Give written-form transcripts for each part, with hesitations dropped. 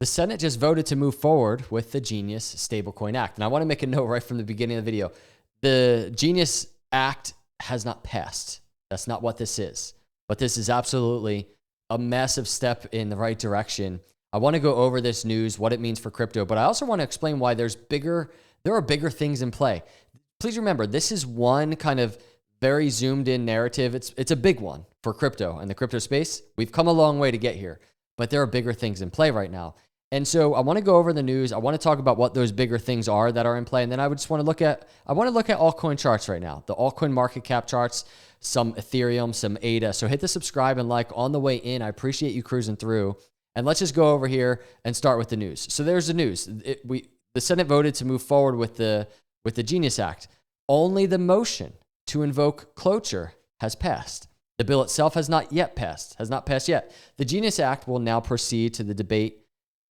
The Senate just voted to move forward with the Genius Stablecoin Act. And I want to make a note right from the beginning of the video. The Genius Act has not passed. That's not what this is. But this is absolutely a massive step in the right direction. I want to go over this news, what it means for crypto, but I also want to explain why there are bigger things in play. Please remember, this is one kind of very zoomed in narrative. It's a big one for crypto and the crypto space. We've come a long way to get here, but there are bigger things in play right now. And so I want to go over the news. I want to talk about what those bigger things are that are in play. And then I would just want to look at altcoin charts right now, the altcoin market cap charts, some Ethereum, some ADA. So hit the subscribe and like on the way in. I appreciate you cruising through. And let's just go over here and start with the news. So there's the news. The Senate voted to move forward with the Genius Act. Only the motion to invoke cloture has passed. The bill itself has not passed yet. The Genius Act will now proceed to the debate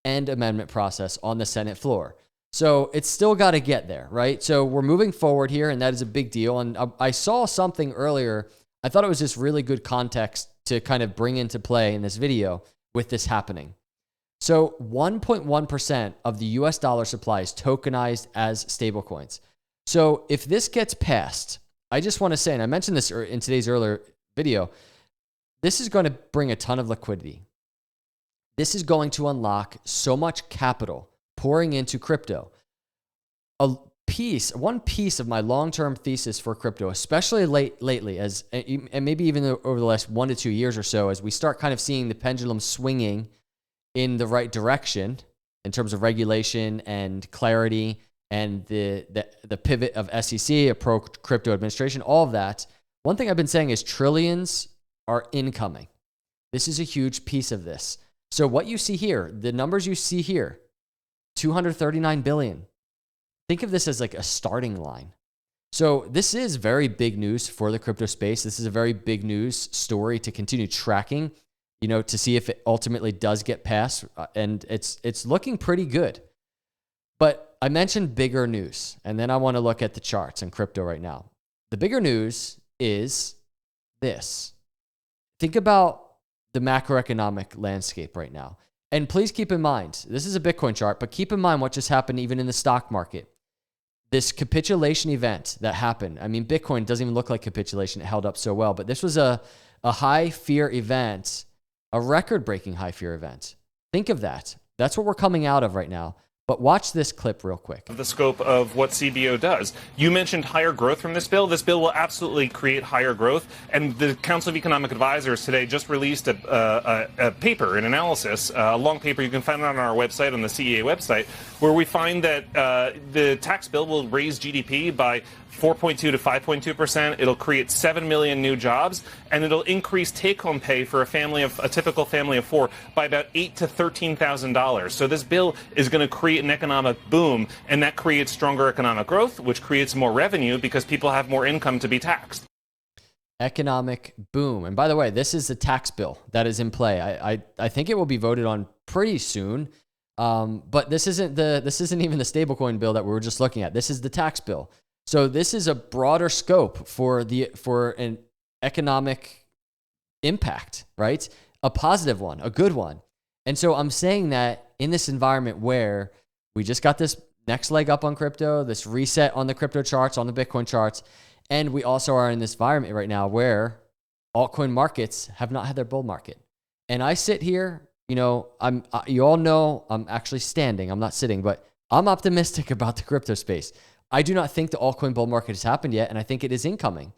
and amendment process on the Senate floor. So it's still got to get there, right? So we're moving forward here, and that is a big deal. And I saw something earlier. I thought it was just really good context to kind of bring into play in this video with this happening. So 1.1% of the US dollar supply is tokenized as stablecoins. So if this gets passed, I just want to say, and I mentioned this in today's earlier video, this is going to bring a ton of liquidity. This is going to unlock so much capital pouring into crypto. One piece of my long-term thesis for crypto, especially lately, and maybe even over the last 1 to 2 years or so, as we start kind of seeing the pendulum swinging in the right direction in terms of regulation and clarity and the pivot of SEC, a pro-crypto administration, all of that. One thing I've been saying is trillions are incoming. This is a huge piece of this. So what you see here, the numbers you see here, 239 billion. Think of this as like a starting line. So this is very big news for the crypto space. This is a very big news story to continue tracking, to see if it ultimately does get passed. And it's looking pretty good. But I mentioned bigger news, and then I want to look at the charts in crypto right now. The bigger news is this. Think about the macroeconomic landscape right now. And please keep in mind, this is a Bitcoin chart, but keep in mind what just happened even in the stock market. This capitulation event that happened. I mean, Bitcoin doesn't even look like capitulation. It held up so well, but this was a high fear event, a record-breaking high fear event. Think of that. That's what we're coming out of right now. But watch this clip real quick. The scope of what CBO does. You mentioned higher growth from this bill. This bill will absolutely create higher growth. And the Council of Economic Advisors today just released a paper, an analysis, a long paper. You can find it on our website, on the CEA website, where we find that the tax bill will raise GDP by 4.2 to 5.2%. It'll create 7 million new jobs, and it'll increase take-home pay for a typical family of four by about $8,000 to $13,000. So this bill is going to create an economic boom, and that creates stronger economic growth, which creates more revenue because people have more income to be taxed. Economic boom. And by the way, this is the tax bill that is in play. I think it will be voted on pretty soon. But this isn't even the stablecoin bill that we were just looking at. This is the tax bill. So this is a broader scope for an economic impact, right? A positive one, a good one. And so I'm saying that in this environment where we just got this next leg up on crypto, this reset on the crypto charts, on the Bitcoin charts, and we also are in this environment right now where altcoin markets have not had their bull market. And I sit here, you all know I'm actually standing, I'm not sitting, but I'm optimistic about the crypto space. I do not think the altcoin bull market has happened yet, and I think it is incoming.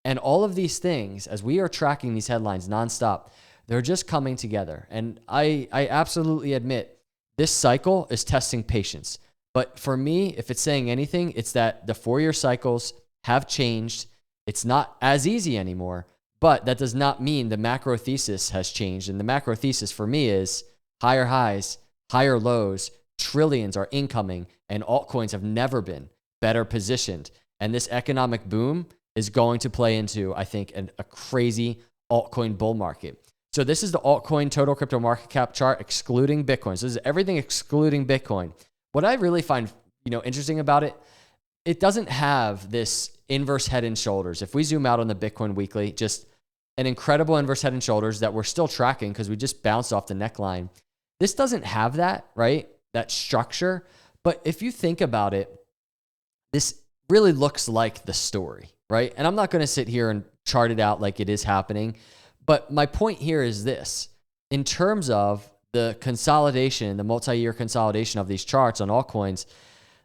And all of these things, as we are tracking these headlines nonstop, they're just coming together. And I absolutely admit this cycle is testing patience. But for me, if it's saying anything, it's that the 4-year cycles have changed. It's not as easy anymore, but that does not mean the macro thesis has changed. And the macro thesis for me is higher highs, higher lows, trillions are incoming, and altcoins have never been better positioned. And this economic boom is going to play into, I think, a crazy altcoin bull market. So this is the altcoin total crypto market cap chart excluding Bitcoin. So this is everything excluding Bitcoin. What I really find, interesting about it, it doesn't have this inverse head and shoulders. If we zoom out on the Bitcoin weekly, just an incredible inverse head and shoulders that we're still tracking because we just bounced off the neckline. This doesn't have that, right? That structure. But if you think about it, this really looks like the story, right? And I'm not going to sit here and chart it out like it is happening. But my point here is this. In terms of the consolidation, the multi-year consolidation of these charts on altcoins,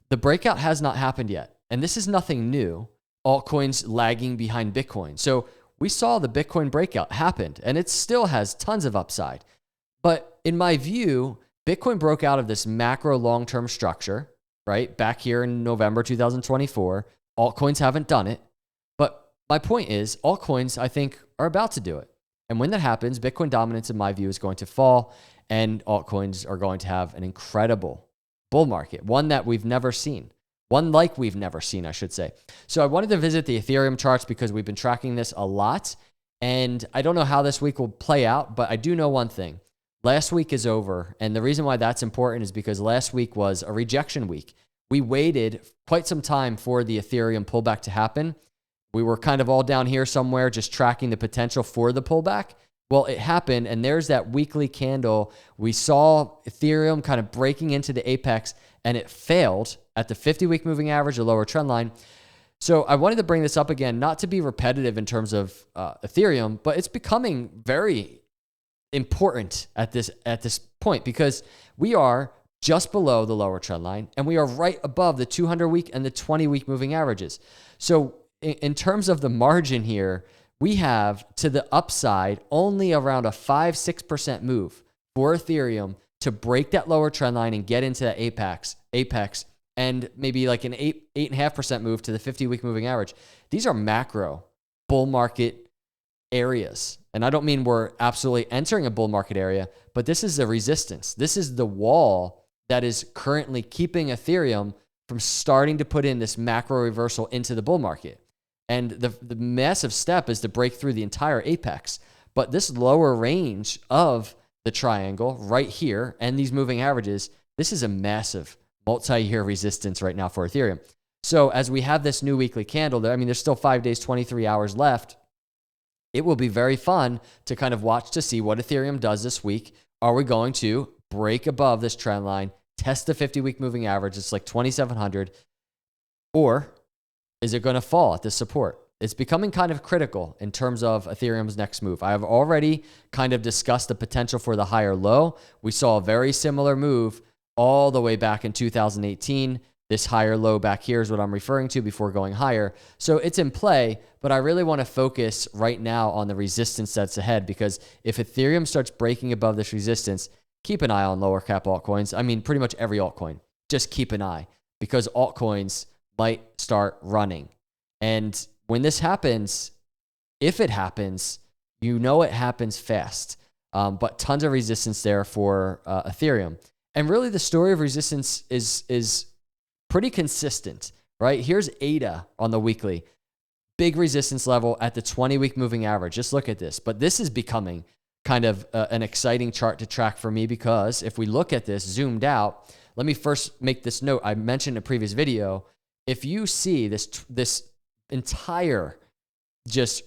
the breakout has not happened yet. And this is nothing new. Altcoins lagging behind Bitcoin. So we saw the Bitcoin breakout happened, and it still has tons of upside. But in my view, Bitcoin broke out of this macro long-term structure, right? Back here in November 2024. Altcoins haven't done it. But my point is, altcoins, I think, are about to do it. And when that happens, Bitcoin dominance, in my view, is going to fall, and altcoins are going to have an incredible bull market, one that we've never seen. One like we've never seen, I should say. So I wanted to visit the Ethereum charts because we've been tracking this a lot. And I don't know how this week will play out, but I do know one thing. Last week is over. And the reason why that's important is because last week was a rejection week. We waited quite some time for the Ethereum pullback to happen. We were kind of all down here somewhere just tracking the potential for the pullback. Well, it happened, and there's that weekly candle. We saw Ethereum kind of breaking into the apex, and it failed at the 50-week moving average, the lower trend line. So I wanted to bring this up again, not to be repetitive in terms of Ethereum, but it's becoming very important at this point because we are just below the lower trend line, and we are right above the 200-week and the 20-week moving averages. So in terms of the margin here, we have to the upside only around a 5-6% move for Ethereum to break that lower trend line and get into that apex, and maybe like an 8.5% move to the 50-week moving average. These are macro bull market areas. And I don't mean we're absolutely entering a bull market area, but this is the resistance. This is the wall that is currently keeping Ethereum from starting to put in this macro reversal into the bull market. And the massive step is to break through the entire apex. But this lower range of the triangle right here and these moving averages, this is a massive multi-year resistance right now for Ethereum. So as we have this new weekly candle, there's still 5 days, 23 hours left. It will be very fun to kind of watch to see what Ethereum does this week. Are we going to break above this trend line, test the 50-week moving average? It's like 2,700. Or is it going to fall at this support? It's becoming kind of critical in terms of Ethereum's next move. I have already kind of discussed the potential for the higher low. We saw a very similar move all the way back in 2018. This higher low back here is what I'm referring to before going higher. So it's in play, but I really want to focus right now on the resistance that's ahead, because if Ethereum starts breaking above this resistance, keep an eye on lower cap altcoins. Pretty much every altcoin. Just keep an eye, because altcoins might start running. And when this happens, if it happens, it happens fast. But tons of resistance there for Ethereum. And really the story of resistance is pretty consistent, right? Here's ADA on the weekly. Big resistance level at the 20-week moving average. Just look at this. But this is becoming kind of an exciting chart to track for me, because if we look at this zoomed out, let me first make this note. I mentioned in a previous video, if you see this entire just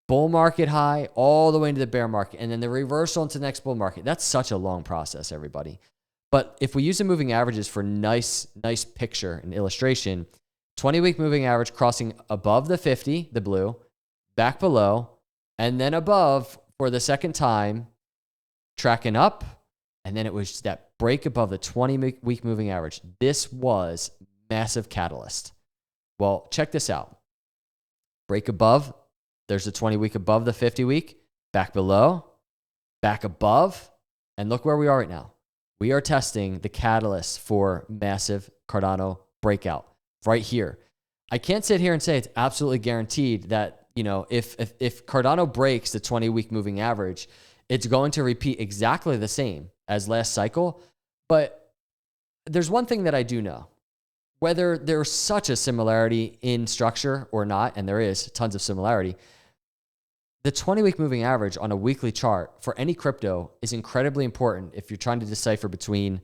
bull market high all the way into the bear market and then the reversal into the next bull market, that's such a long process, everybody. But if we use the moving averages for nice picture and illustration, 20-week moving average crossing above the 50, the blue, back below, and then above for the second time, tracking up, and then it was that break above the 20-week moving average. This was massive catalyst. Well, check this out. Break above, there's the 20-week above the 50-week, back below, back above, and look where we are right now. We are testing the catalyst for massive Cardano breakout right here. I can't sit here and say it's absolutely guaranteed that, if Cardano breaks the 20-week moving average, it's going to repeat exactly the same as last cycle. But there's one thing that I do know. Whether there's such a similarity in structure or not, and there is tons of similarity, the 20-week moving average on a weekly chart for any crypto is incredibly important if you're trying to decipher between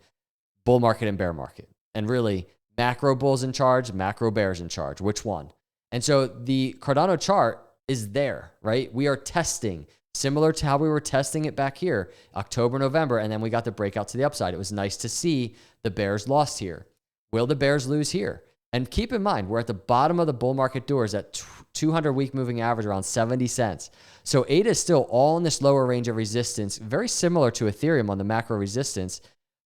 bull market and bear market. And really, macro bulls in charge, macro bears in charge, which one? And so the Cardano chart is there, right? We are testing Similar to how we were testing it back here, October, November, and then we got the breakout to the upside. It was nice to see the bears lost here. Will the bears lose here? And keep in mind, we're at the bottom of the bull market doors at 200-week moving average around 70 cents. So ADA is still all in this lower range of resistance, very similar to Ethereum on the macro resistance.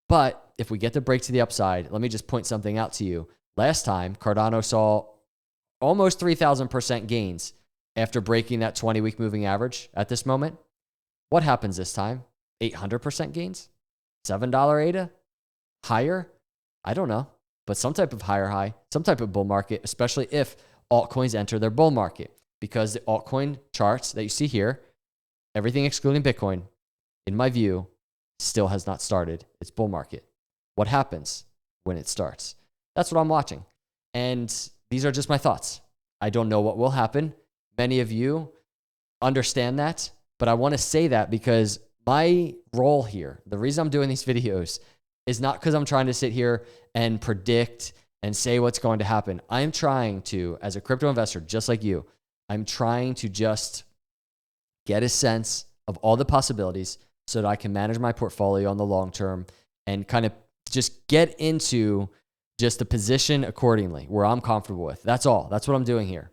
But if we get the break to the upside, let me just point something out to you. Last time, Cardano saw almost 3,000% gains after breaking that 20-week moving average at this moment. What happens this time? 800% gains? $7 ADA? Higher? I don't know. But some type of higher high, some type of bull market, especially if altcoins enter their bull market. Because the altcoin charts that you see here, everything excluding Bitcoin, in my view, still has not started its bull market. What happens when it starts? That's what I'm watching. And these are just my thoughts. I don't know what will happen. Many of you understand that, but I want to say that because my role here, the reason I'm doing these videos is not because I'm trying to sit here and predict and say what's going to happen. I'm trying to, as a crypto investor, just like you, I'm trying to just get a sense of all the possibilities so that I can manage my portfolio on the long term and kind of just get into just the position accordingly where I'm comfortable with. That's all. That's what I'm doing here.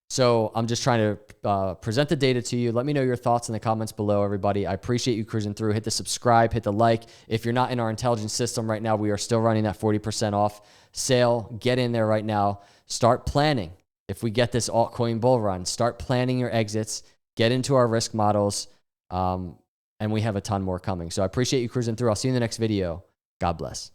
So I'm just trying to present the data to you. Let me know your thoughts in the comments below, everybody. I appreciate you cruising through. Hit the subscribe, hit the like. If you're not in our intelligence system right now, we are still running that 40% off sale. Get in there right now. Start planning. If we get this altcoin bull run, start planning your exits. Get into our risk models. And we have a ton more coming. So I appreciate you cruising through. I'll see you in the next video. God bless.